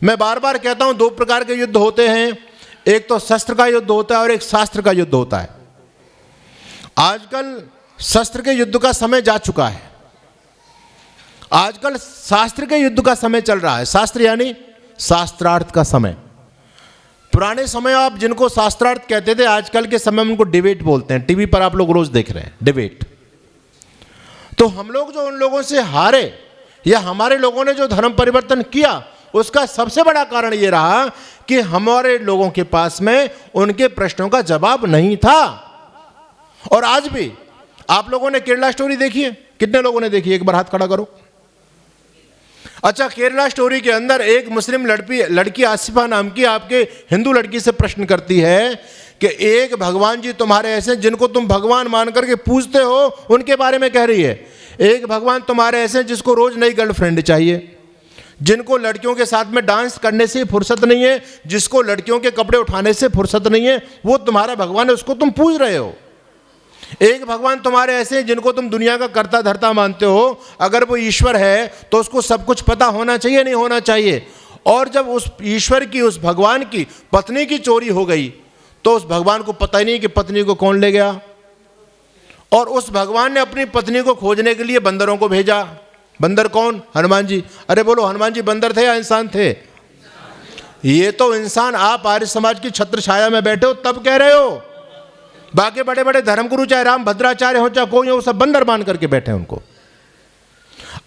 मैं बार बार कहता हूं, दो प्रकार के युद्ध होते हैं, एक तो शस्त्र का युद्ध होता है और एक शास्त्र का युद्ध होता है। आजकल शस्त्र के युद्ध का समय जा चुका है, आजकल शास्त्र के युद्ध का समय चल रहा है। शास्त्र यानी शास्त्रार्थ का समय। पुराने समय आप जिनको शास्त्रार्थ कहते थे, आजकल के समय में उनको डिबेट बोलते हैं। टीवी पर आप लोग रोज देख रहे हैं डिबेट। तो हम लोग जो उन लोगों से हारे या हमारे लोगों ने जो धर्म परिवर्तन किया, उसका सबसे बड़ा कारण यह रहा कि हमारे लोगों के पास में उनके प्रश्नों का जवाब नहीं था। और आज भी आप लोगों ने केरला स्टोरी देखी है? कितने लोगों ने देखी है? एक बार हाथ खड़ा करो। अच्छा, केरला स्टोरी के अंदर एक मुस्लिम लड़की आसिफा नाम की आपके हिंदू लड़की से प्रश्न करती है कि एक भगवान जी तुम्हारे ऐसे जिनको तुम भगवान मान करके पूजते हो, उनके बारे में कह रही है। एक भगवान तुम्हारे ऐसे जिसको रोज नई गर्लफ्रेंड चाहिए, जिनको लड़कियों के साथ में डांस करने से फुर्सत नहीं है, जिसको लड़कियों के कपड़े उठाने से फुर्सत नहीं है, वो तुम्हारा भगवान है, उसको तुम पूज रहे हो। एक भगवान तुम्हारे ऐसे जिनको तुम दुनिया का कर्ता धर्ता मानते हो, अगर वो ईश्वर है तो उसको सब कुछ पता होना चाहिए, नहीं होना चाहिए। और जब उस ईश्वर की, उस भगवान की पत्नी की चोरी हो गई तो उस भगवान को पता ही नहीं कि पत्नी को कौन ले गया। और उस भगवान ने अपनी पत्नी को खोजने के लिए बंदरों को भेजा। बंदर कौन? हनुमान जी। अरे बोलो, हनुमान जी बंदर थे या इंसान थे? ये तो इंसान, आप आर्य समाज की छत्र छाया में बैठे हो तब कह रहे हो। बाकी बड़े बड़े धर्मगुरु चाहे राम भद्राचार्य हो चाहे कोई हो, सब बंदर मान करके बैठे हैं उनको।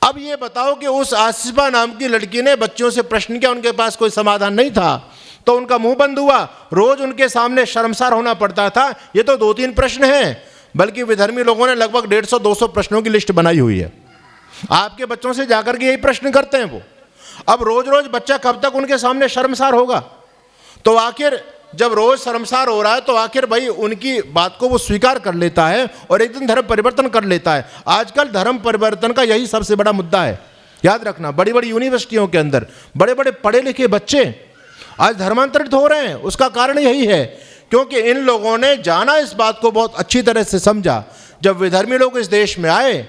अब ये बताओ कि उस आसिफा नाम की लड़की ने बच्चों से प्रश्न किया, उनके पास कोई समाधान नहीं था, तो उनका मुंह बंद हुआ। रोज उनके सामने शर्मसार होना पड़ता था। ये तो 2-3 प्रश्न हैं, बल्कि विधर्मी लोगों ने लगभग 150-200 प्रश्नों की लिस्ट बनाई हुई है। आपके बच्चों से जाकर के यही प्रश्न करते हैं वो। अब रोज रोज बच्चा कब तक उनके सामने शर्मसार होगा? तो आखिर जब रोज शर्मसार हो रहा है तो आखिर भाई उनकी बात को वो स्वीकार कर लेता है और एक दिन धर्म परिवर्तन कर लेता है। आजकल धर्म परिवर्तन का यही सबसे बड़ा मुद्दा है। याद रखना, बड़ी बड़ी यूनिवर्सिटियों के अंदर बड़े बड़े पढ़े लिखे बच्चे आज धर्मांतरित हो रहे हैं। उसका कारण यही है क्योंकि इन लोगों ने जाना, इस बात को बहुत अच्छी तरह से समझा। जब विधर्मी लोग इस देश में आए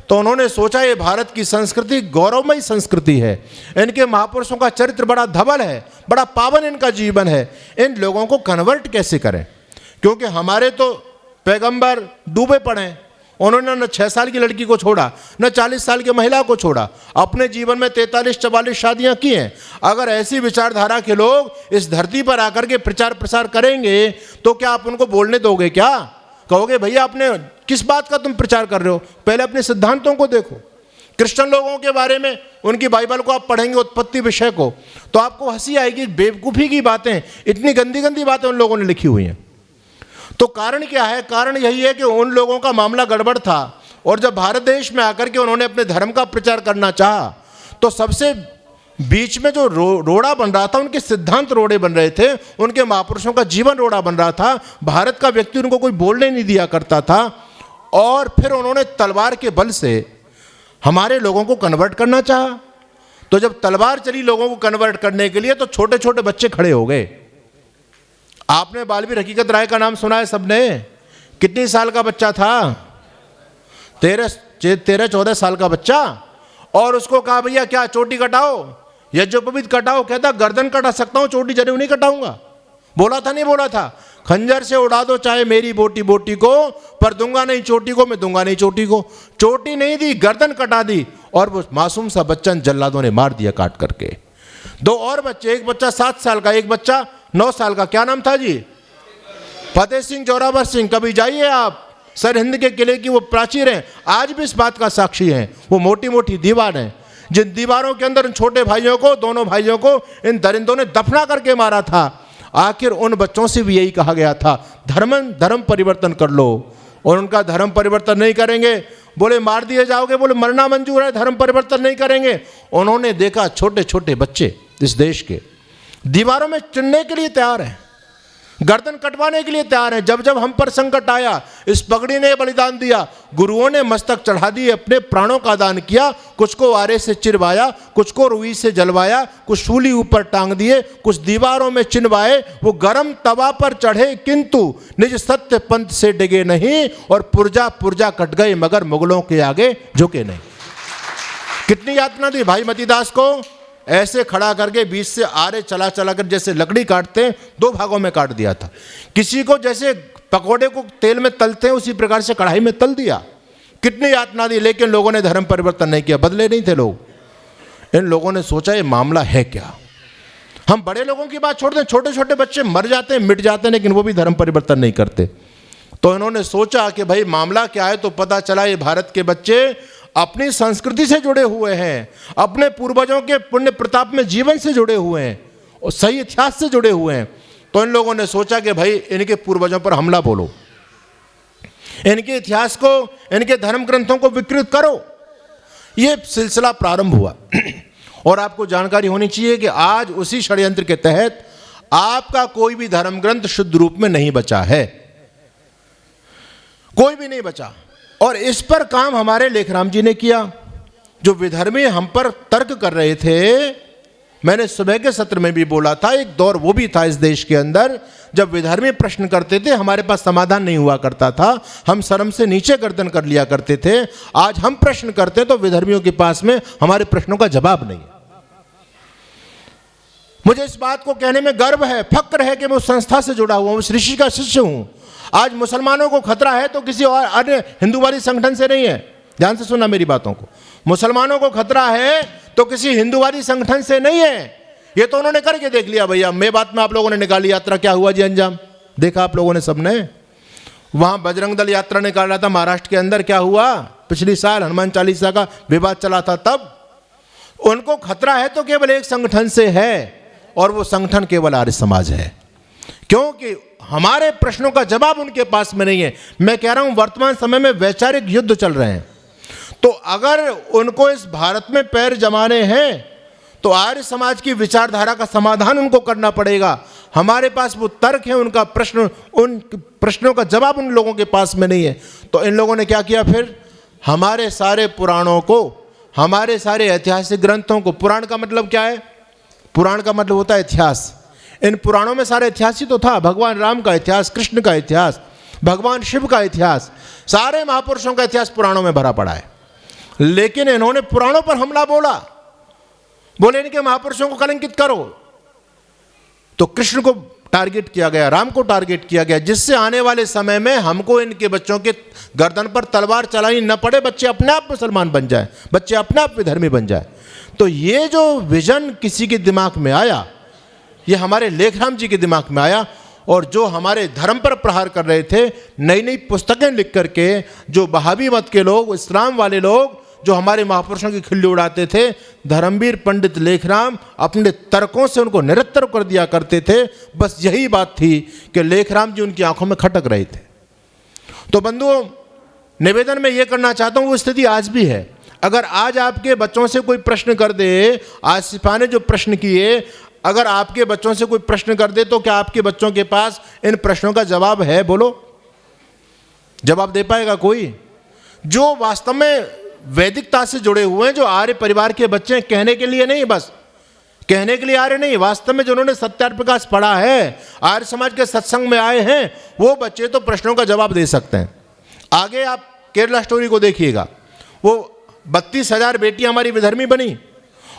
तो उन्होंने सोचा ये भारत की संस्कृति गौरवमयी संस्कृति है, इनके महापुरुषों का चरित्र बड़ा धवल है, बड़ा पावन इनका जीवन है, इन लोगों को कन्वर्ट कैसे करें? क्योंकि हमारे तो पैगंबर डूबे पड़े हैं। उन्होंने न 6 साल की लड़की को छोड़ा, न 40 साल की महिला को छोड़ा, अपने जीवन में 43-44 शादियां की हैं। अगर ऐसी विचारधारा के लोग इस धरती पर आकर के प्रचार प्रसार करेंगे तो क्या आप उनको बोलने दोगे? क्या कहोगे भैया आपने किस बात का तुम प्रचार कर रहे हो? पहले अपने सिद्धांतों को देखो। क्रिश्चियन लोगों के बारे में उनकी बाइबल को आप पढ़ेंगे, उत्पत्ति विषय को, तो आपको हंसी आएगी। बेवकूफ़ी की बातें, इतनी गंदी गंदी बातें उन लोगों ने लिखी हुई हैं। तो कारण क्या है? कारण यही है कि उन लोगों का मामला गड़बड़ था और जब भारत देश में आकर के उन्होंने अपने धर्म का प्रचार करना चाहा तो सबसे बीच में जो रोड़ा बन रहा था, उनके सिद्धांत रोड़े बन रहे थे, उनके महापुरुषों का जीवन रोड़ा बन रहा था। भारत का व्यक्ति उनको कोई बोलने नहीं दिया करता था। और फिर उन्होंने तलवार के बल से हमारे लोगों को कन्वर्ट करना चाहा। तो जब तलवार चली लोगों को कन्वर्ट करने के लिए तो छोटे छोटे बच्चे खड़े हो गए। आपने बालवीर हकीकत राय का नाम सुना है सबने? कितनी साल का बच्चा था? 13-14 साल का बच्चा। और उसको कहा भैया क्या चोटी कटाओ, यज्ञोपवीत कटाओ। कहता गर्दन कटा सकता हूं, चोटी जरूर नहीं कटाऊंगा। बोला था नहीं बोला था? खंजर से उड़ा दो चाहे मेरी बोटी बोटी को, पर दूंगा नहीं चोटी को, मैं दूंगा नहीं चोटी को। चोटी नहीं दी, गर्दन कटा दी और वो मासूम सा बच्चा जल्लादों ने मार दिया काट करके। 2 और बच्चे, एक बच्चा 7 साल का, एक बच्चा 9 साल का। क्या नाम था जी? फतेह सिंह जोरावर सिंह। कभी जाइए आप सरहिंद के किले की वो प्राचीर हैं, आज भी इस बात का साक्षी हैं। वो मोटी मोटी दीवार हैं, जिन दीवारों के अंदर उन छोटे भाइयों को, दोनों भाइयों को इन दरिंदों ने दफना करके मारा था। आखिर उन बच्चों से भी यही कहा गया था धर्म परिवर्तन कर लो। और उनका धर्म परिवर्तन नहीं करेंगे, बोले मार दिए जाओगे, बोले मरना मंजूर है, धर्म परिवर्तन नहीं करेंगे। उन्होंने देखा छोटे छोटे बच्चे इस देश के दीवारों में चुनने के लिए तैयार हैं, गर्दन कटवाने के लिए तैयार हैं। जब जब हम पर संकट आया, इस पगड़ी ने बलिदान दिया, गुरुओं ने मस्तक चढ़ा दिए, अपने प्राणों का दान किया। कुछ को आरे से चिरवाया, कुछ को रुई से जलवाया, कुछ शूली ऊपर टांग दिए, कुछ दीवारों में चिनवाए। वो गरम तवा पर चढ़े किंतु निज सत्य पंथ से डिगे नहीं, और पुर्जा पुर्जा कट गए मगर मुगलों के आगे झुके नहीं। कितनी यातना दी भाई मतीदास को? ऐसे खड़ा करके बीच से आरे चला चला कर जैसे लकड़ी काटते हैं 2 भागों में काट दिया था। किसी को जैसे पकोड़े को तेल में तलते हैं उसी प्रकार से कढ़ाई में तल दिया। कितनी यातना दी, लेकिन लोगों ने धर्म परिवर्तन नहीं किया, बदले नहीं थे लोग। इन लोगों ने सोचा ये मामला है क्या। हम बड़े लोगों की बात छोड़ दें, छोटे छोटे बच्चे मर जाते हैं, मिट जाते हैं, लेकिन वो भी धर्म परिवर्तन नहीं करते। तो इन्होंने सोचा कि भाई मामला क्या है। तो पता चला ये भारत के बच्चे अपनी संस्कृति से जुड़े हुए हैं, अपने पूर्वजों के पुण्य प्रताप में जीवन से जुड़े हुए हैं और सही इतिहास से जुड़े हुए हैं। तो इन लोगों ने सोचा कि भाई इनके पूर्वजों पर हमला बोलो, इनके इतिहास को, इनके धर्म ग्रंथों को विकृत करो। ये सिलसिला प्रारंभ हुआ। और आपको जानकारी होनी चाहिए कि आज उसी षड्यंत्र के तहत आपका कोई भी धर्म ग्रंथ शुद्ध रूप में नहीं बचा है, कोई भी नहीं बचा। और इस पर काम हमारे लेखराम जी ने किया। जो विधर्मी हम पर तर्क कर रहे थे, मैंने सुबह के सत्र में भी बोला था, एक दौर वो भी था इस देश के अंदर जब विधर्मी प्रश्न करते थे, हमारे पास समाधान नहीं हुआ करता था, हम शर्म से नीचे गर्दन कर लिया करते थे। आज हम प्रश्न करते तो विधर्मियों के पास में हमारे प्रश्नों का जवाब नहीं है। मुझे इस बात को कहने में गर्व है, फक्र है कि मैं उस संस्था से जुड़ा हुआ हूं, उस ऋषि का शिष्य हूं। आज मुसलमानों को खतरा है तो किसी और अन्य हिंदूवादी संगठन से नहीं है। ध्यान से सुनना मेरी बातों को। मुसलमानों को खतरा है तो किसी हिंदूवादी संगठन से नहीं है। ये तो उन्होंने करके देख लिया भैया। मैं बात में आप लोगों ने निकाली यात्रा, क्या हुआ जी अंजाम, देखा आप लोगों ने सबने। वहां बजरंग दल यात्रा निकाल रहा था महाराष्ट्र के अंदर, क्या हुआ पिछली साल हनुमान चालीसा का विवाद चला था तब। उनको खतरा है तो केवल एक संगठन से है, और वो संगठन केवल आर्य समाज है, क्योंकि हमारे प्रश्नों का जवाब उनके पास में नहीं है। मैं कह रहा हूं वर्तमान समय में वैचारिक युद्ध चल रहे हैं, तो अगर उनको इस भारत में पैर जमाने हैं तो आर्य समाज की विचारधारा का समाधान उनको करना पड़ेगा। हमारे पास वो तर्क है, उनका प्रश्न, उन प्रश्नों का जवाब उन लोगों के पास में नहीं है। तो इन लोगों ने क्या किया फिर, हमारे सारे पुराणों को, हमारे सारे ऐतिहासिक ग्रंथों को, पुराण का मतलब क्या है, पुराण का मतलब होता है इतिहास। इन पुराणों में सारा इतिहास ही तो था, भगवान राम का इतिहास, कृष्ण का इतिहास, भगवान शिव का इतिहास, सारे महापुरुषों का इतिहास पुराणों में भरा पड़ा है। लेकिन इन्होंने पुराणों पर हमला बोला, बोले इनके महापुरुषों को कलंकित करो। तो कृष्ण को टारगेट किया गया, राम को टारगेट किया गया, जिससे आने वाले समय में हमको इनके बच्चों के गर्दन पर तलवार चलानी न पड़े, बच्चे अपने आप मुसलमान बन जाए, बच्चे अपने आप विधर्मी बन जाए। तो ये जो विजन किसी के दिमाग में आया, ये हमारे लेखराम जी के दिमाग में आया। और जो हमारे धर्म पर प्रहार कर रहे थे, नई नई पुस्तकें लिख करके, जो बहावी मत के लोग, इस्लाम वाले लोग, जो हमारे महापुरुषों की खिल्ली उड़ाते थे, धर्मवीर पंडित लेखराम अपने तर्कों से उनको निरत्तर कर दिया करते थे। बस यही बात थी कि लेखराम जी उनकी आंखों में खटक रहे थे। तो बंधुओं, निवेदन में यह करना चाहता हूं, वो स्थिति आज भी है। अगर आज आपके बच्चों से कोई प्रश्न कर दे, आज सिपा ने जो प्रश्न किए, अगर आपके बच्चों से कोई प्रश्न कर दे, तो क्या आपके बच्चों के पास इन प्रश्नों का जवाब है? बोलो, जवाब दे पाएगा कोई? जो वास्तव में वैदिकता से जुड़े हुए हैं, जो आर्य परिवार के बच्चे हैं, कहने के लिए नहीं, बस कहने के लिए आर्य नहीं, वास्तव में जिन्होंने सत्यार्थ प्रकाश पढ़ा है, आर्य समाज के सत्संग में आए हैं, वो बच्चे तो प्रश्नों का जवाब दे सकते हैं। आगे आप केरला स्टोरी को देखिएगा, वो 32,000 बेटी हमारी विधर्मी बनी,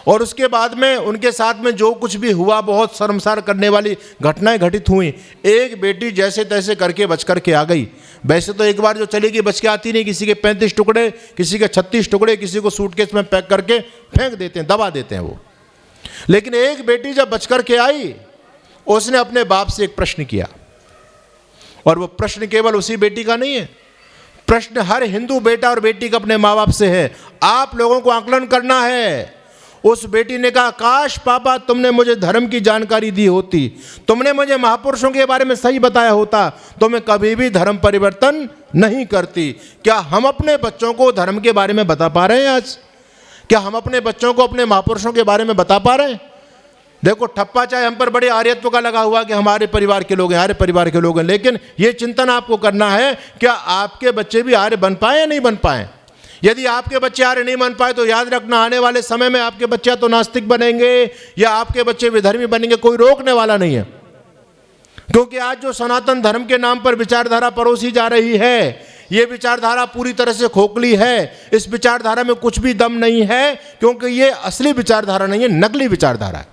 और उसके बाद में उनके साथ में जो कुछ भी हुआ, बहुत शर्मसार करने वाली घटनाएं घटित हुई। एक बेटी जैसे तैसे करके बच करके आ गई। वैसे तो एक बार जो चलेगी बच के आती नहीं, किसी के 35 टुकड़े, किसी के 36 टुकड़े, किसी को सूटकेस में पैक करके फेंक देते हैं, दबा देते हैं वो। लेकिन एक बेटी जब बच करके आई, उसने अपने बाप से एक प्रश्न किया, और वो प्रश्न केवल उसी बेटी का नहीं है, प्रश्न हर हिंदू बेटा और बेटी का अपने माँ बाप से है। आप लोगों को आकलन करना है। उस बेटी ने कहा, काश पापा तुमने मुझे धर्म की जानकारी दी होती, तुमने मुझे महापुरुषों के बारे में सही बताया होता, तो मैं कभी भी धर्म परिवर्तन नहीं करती। क्या हम अपने बच्चों को धर्म के बारे में बता पा रहे हैं आज? क्या हम अपने बच्चों को अपने महापुरुषों के बारे में बता पा रहे हैं? देखो, ठप्पा चाहे हम पर बड़े आर्यत्व का लगा हुआ कि हमारे परिवार के लोग हैं, आर्य परिवार के लोग हैं, लेकिन ये चिंतन आपको करना है, क्या आपके बच्चे भी आर्य बन पाए या नहीं बन पाए? यदि आपके बच्चे आर्य नहीं बन पाए तो याद रखना, आने वाले समय में आपके बच्चे तो नास्तिक बनेंगे या आपके बच्चे विधर्मी बनेंगे, कोई रोकने वाला नहीं है। क्योंकि आज जो सनातन धर्म के नाम पर विचारधारा परोसी जा रही है, ये विचारधारा पूरी तरह से खोखली है, इस विचारधारा में कुछ भी दम नहीं है, क्योंकि ये असली विचारधारा नहीं है, नकली विचारधारा है।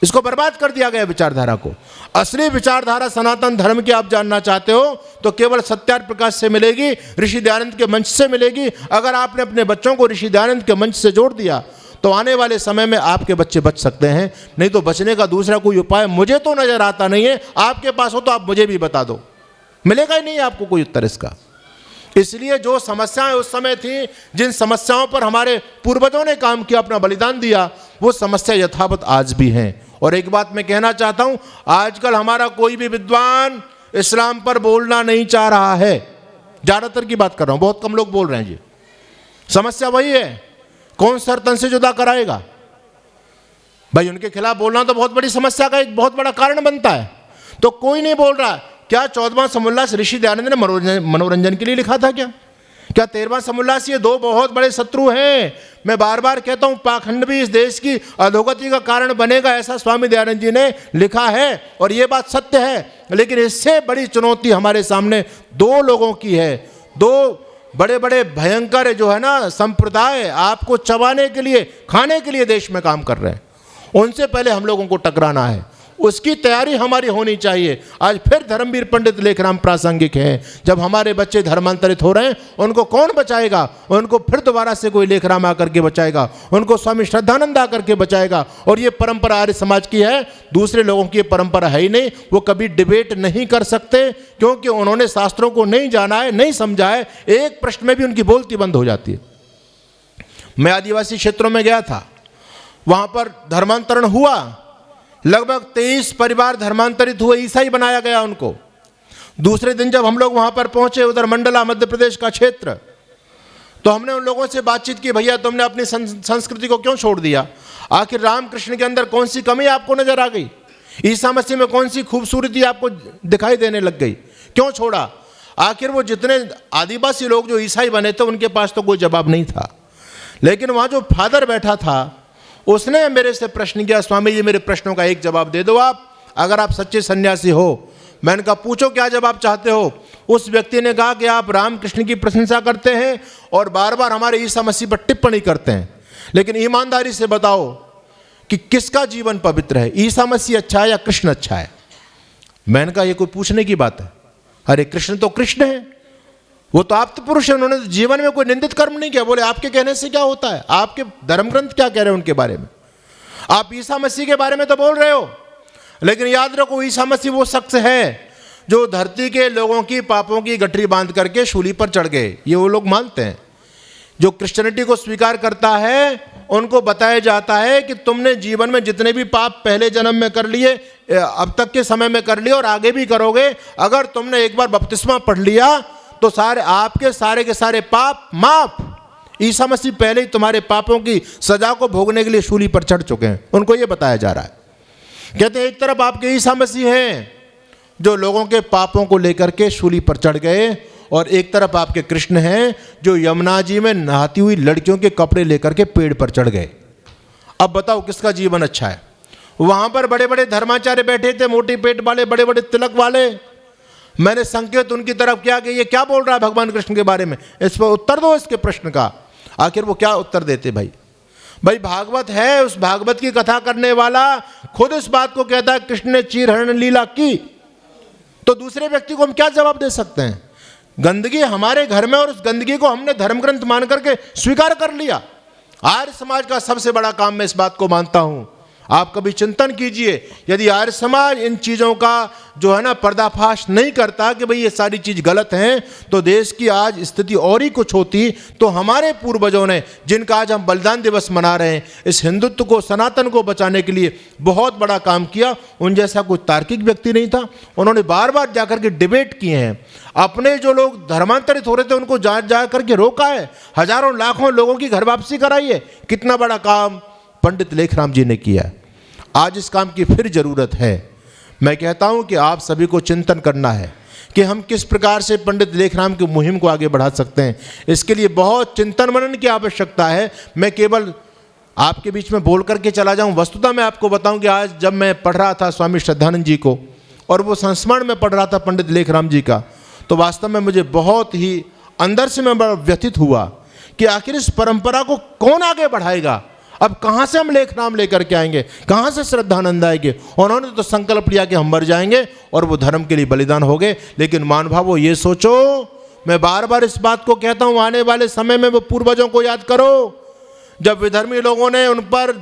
इसको बर्बाद कर दिया गया विचारधारा को। असली विचारधारा सनातन धर्म की आप जानना चाहते हो तो केवल सत्यार्थ प्रकाश से मिलेगी, ऋषि दयानंद के मंच से मिलेगी। अगर आपने अपने बच्चों को ऋषि दयानंद के मंच से जोड़ दिया तो आने वाले समय में आपके बच्चे बच सकते हैं, नहीं तो बचने का दूसरा कोई उपाय मुझे तो नजर आता नहीं है। आपके पास हो तो आप मुझे भी बता दो, मिलेगा ही नहीं आपको कोई उत्तर इसका। इसलिए जो समस्याएं उस समय थी, जिन समस्याओं पर हमारे पूर्वजों ने काम किया, अपना बलिदान दिया, वो समस्या यथावत आज भी हैं। और एक बात मैं कहना चाहता हूं, आजकल हमारा कोई भी विद्वान इस्लाम पर बोलना नहीं चाह रहा है। ज्यादातर की बात कर रहा हूं, बहुत कम लोग बोल रहे हैं जी। समस्या वही है, कौन सर तन से जुदा कराएगा भाई। उनके खिलाफ बोलना तो बहुत बड़ी समस्या का एक बहुत बड़ा कारण बनता है, तो कोई नहीं बोल रहा। क्या 14वां समोल्लास ऋषि दयानंद ने मनोरंजन के लिए लिखा था? क्या 13वां समोल्लास? ये दो बहुत बड़े शत्रु हैं। मैं बार बार कहता हूं, पाखंड भी इस देश की अधोगति का कारण बनेगा, ऐसा स्वामी दयानंद जी ने लिखा है और ये बात सत्य है। लेकिन इससे बड़ी चुनौती हमारे सामने दो लोगों की है, दो बड़े बड़े भयंकर जो है ना संप्रदाय आपको चबाने के लिए, खाने के लिए देश में काम कर रहे हैं। उनसे पहले हम लोगों को टकराना है, उसकी तैयारी हमारी होनी चाहिए। आज फिर धर्मवीर पंडित लेखराम प्रासंगिक हैं। जब हमारे बच्चे धर्मांतरित हो रहे हैं, उनको कौन बचाएगा? उनको फिर दोबारा से कोई लेखराम आकर के बचाएगा, उनको स्वामी श्रद्धानंद आकर के बचाएगा। और ये परंपरा आर्य समाज की है, दूसरे लोगों की ये परंपरा है ही नहीं। वो कभी डिबेट नहीं कर सकते, क्योंकि उन्होंने शास्त्रों को नहीं जाना है, नहीं समझा है। एक प्रश्न में भी उनकी बोलती बंद हो जाती है। मैं आदिवासी क्षेत्रों में गया था, वहां पर धर्मांतरण हुआ, लगभग 23 परिवार धर्मांतरित हुए, ईसाई बनाया गया उनको। दूसरे दिन जब हम लोग वहां पर पहुंचे, उधर मंडला मध्य प्रदेश का क्षेत्र, तो हमने उन लोगों से बातचीत की, भैया तुमने अपनी संस्कृति को क्यों छोड़ दिया? आखिर रामकृष्ण के अंदर कौन सी कमी आपको नजर आ गई? ईसा मसीह में कौन सी खूबसूरती आपको दिखाई देने लग गई? क्यों छोड़ा? आखिर वो जितने आदिवासी लोग जो ईसाई बने थे, उनके पास तो कोई जवाब नहीं था। लेकिन वहां जो फादर बैठा था, उसने मेरे से प्रश्न किया, स्वामी जी मेरे प्रश्नों का एक जवाब दे दो आप, अगर आप सच्चे सन्यासी हो। मैंने कहा पूछो क्या जवाब चाहते हो? उस व्यक्ति ने कहा कि आप रामकृष्ण की प्रशंसा करते हैं और बार बार हमारे ईसा मसीह पर टिप्पणी करते हैं, लेकिन ईमानदारी से बताओ कि किसका जीवन पवित्र है, ईसा मसीह अच्छा है या कृष्ण अच्छा है? मैंने कहा ये कोई पूछने की बात है? अरे कृष्ण तो कृष्ण है, वो तो आप तो पुरुष है, उन्होंने जीवन में कोई निंदित कर्म नहीं किया। बोले आपके कहने से क्या होता है? आपके धर्म ग्रंथ क्या कह रहे हैं उनके बारे में? आप ईसा मसीह के बारे में तो बोल रहे हो, लेकिन याद रखो ईसा मसीह वो शख्स है जो धरती के लोगों की पापों की गठरी बांध करके शूली पर चढ़ गए। ये वो लोग मानते हैं। जो क्रिश्चियनिटी को स्वीकार करता है, उनको बताया जाता है कि तुमने जीवन में जितने भी पाप पहले जन्म में कर लिए, अब तक के समय में कर लिए और आगे भी करोगे, अगर तुमने एक बार बपतिस्मा पढ़ लिया तो सारे के सारे पाप माफ। ईसा मसीह पहले ही तुम्हारे पापों की सजा को भोगने के लिए शूली पर चढ़ चुके हैं, उनको यह बताया जा रहा है। कहते हैं एक तरफ आपके ईसा मसीह हैं जो लोगों के पापों को लेकर के शूली पर चढ़ गए, और एक तरफ आपके कृष्ण हैं जो यमुना जी में नहाती हुई लड़कियों के कपड़े लेकर के पेड़ पर चढ़ गए। अब बताओ किसका जीवन अच्छा है? वहां पर बड़े बड़े धर्माचार्य बैठे थे, मोटी पेट वाले, बड़े बड़े तिलक वाले। मैंने संकेत उनकी तरफ किया कि ये क्या बोल रहा है भगवान कृष्ण के बारे में, इस पर उत्तर दो इसके प्रश्न का। आखिर वो क्या उत्तर देते? भाई भागवत है, उस भागवत की कथा करने वाला खुद इस बात को कहता है कृष्ण ने चीरहरण लीला की, तो दूसरे व्यक्ति को हम क्या जवाब दे सकते हैं? गंदगी हमारे घर में और उस गंदगी को हमने धर्म ग्रंथ मान करके स्वीकार कर लिया। आर्य समाज का सबसे बड़ा काम मैं इस बात को मानता हूं, आप कभी चिंतन कीजिए, यदि आर्य समाज इन चीज़ों का जो है ना पर्दाफाश नहीं करता कि भाई ये सारी चीज़ गलत हैं, तो देश की आज स्थिति और ही कुछ होती। तो हमारे पूर्वजों ने, जिनका आज हम बलिदान दिवस मना रहे हैं, इस हिंदुत्व को, सनातन को बचाने के लिए बहुत बड़ा काम किया। उन जैसा कोई तार्किक व्यक्ति नहीं था। उन्होंने बार बार जाकर के डिबेट किए हैं, अपने जो लोग धर्मांतरित हो रहे थे उनको जा करके रोका है, हजारों लाखों लोगों की घर वापसी कराई है। कितना बड़ा काम पंडित लेखराम जी ने किया। आज इस काम की फिर जरूरत है। मैं कहता हूं कि आप सभी को चिंतन करना है कि हम किस प्रकार से पंडित लेखराम की मुहिम को आगे बढ़ा सकते हैं। इसके लिए बहुत चिंतन मनन की आवश्यकता है। मैं केवल आपके बीच में बोल करके चला जाऊं। वस्तुतः मैं आपको बताऊं कि आज जब मैं पढ़ रहा था स्वामी श्रद्धानंद जी को, और वो संस्मरण में पढ़ रहा था पंडित लेखराम जी का, तो वास्तव में मुझे बहुत ही अंदर से मैं बड़ा व्यथित हुआ कि आखिर इस परंपरा को कौन आगे बढ़ाएगा। अब कहाँ से हम लेखराम लेकर के आएंगे, कहाँ से श्रद्धानंद आएंगे। उन्होंने तो संकल्प लिया कि हम मर जाएंगे और वो धर्म के लिए बलिदान हो गए। लेकिन महानुभावों, ये सोचो, मैं बार बार इस बात को कहता हूँ, आने वाले समय में वो पूर्वजों को याद करो जब विधर्मी लोगों ने उन पर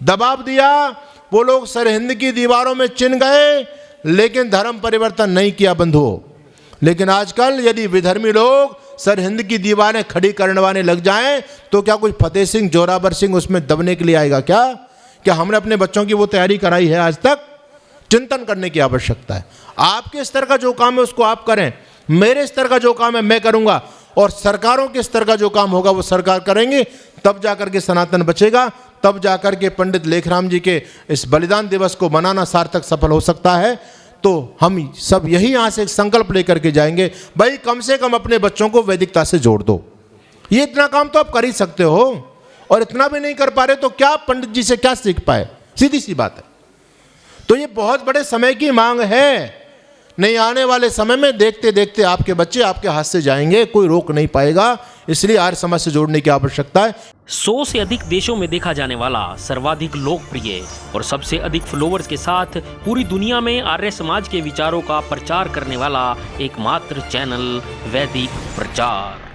दबाव दिया, वो लोग सरहिंद की दीवारों में चिन गए लेकिन धर्म परिवर्तन नहीं किया बंधुओं। लेकिन आजकल यदि विधर्मी लोग सरहिंद की दीवारें खड़ी करवाने लग जाएं तो क्या कुछ फतेह सिंह जोरावर सिंह उसमें दबने के लिए आएगा क्या? क्या हमने अपने बच्चों की वो तैयारी कराई है आज तक? चिंतन करने की आवश्यकता है। आपके स्तर का जो काम है उसको आप करें, मेरे स्तर का जो काम है मैं करूंगा, और सरकारों के स्तर का जो काम होगा वो सरकार करेंगे। तब जाकर के सनातन बचेगा, तब जाकर के पंडित लेखराम जी के इस बलिदान दिवस को मनाना सार्थक सफल हो सकता है। तो हम सब यही यहाँ से एक संकल्प लेकर के जाएंगे, भाई कम से कम अपने बच्चों को वैदिकता से जोड़ दो। ये इतना काम तो आप कर ही सकते हो, और इतना भी नहीं कर पा रहे तो क्या पंडित जी से क्या सीख पाए? सीधी सी बात है। तो ये बहुत बड़े समय की मांग है। नहीं, आने वाले समय में देखते देखते आपके बच्चे आपके हाथ से जाएंगे, कोई रोक नहीं पाएगा। इसलिए आर्य समाज से जोड़ने की आवश्यकता है। 100 से अधिक देशों में देखा जाने वाला, सर्वाधिक लोकप्रिय और सबसे अधिक फॉलोअर्स के साथ पूरी दुनिया में आर्य समाज के विचारों का प्रचार करने वाला एकमात्र चैनल वैदिक प्रचार।